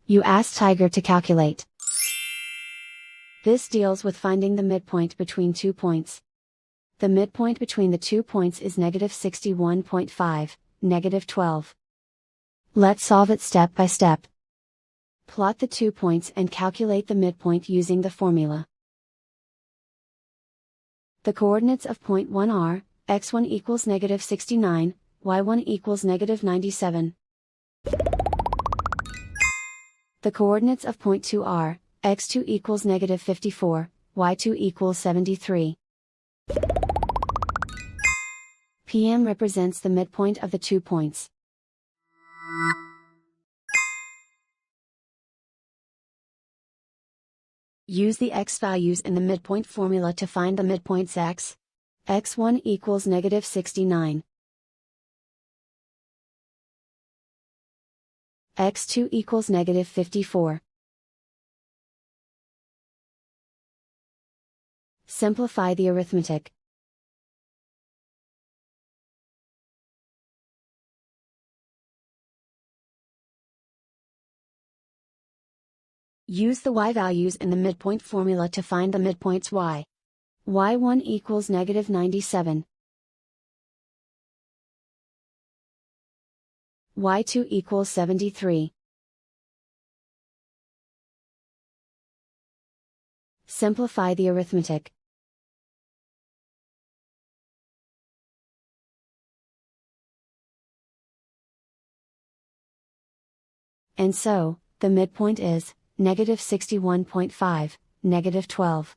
You ask Tiger to calculate. This deals with finding the midpoint between 2 points. The midpoint between the 2 points is -61.5, -12. Let's solve it step by step. Plot the 2 points and calculate the midpoint using the formula. The coordinates of point 1 are, x1 equals -69, y1 equals -97. The coordinates of point 2 are, x2 equals -54, y2 equals 73. PM represents the midpoint of the 2 points. Use the x values in the midpoint formula to find the midpoints x. x1 equals -69. x2 equals -54. Simplify the arithmetic. Use the y values in the midpoint formula to find the midpoints y. y1 equals -97. y2 equals 73. Simplify the arithmetic. And so, the midpoint is, -61.5, -12.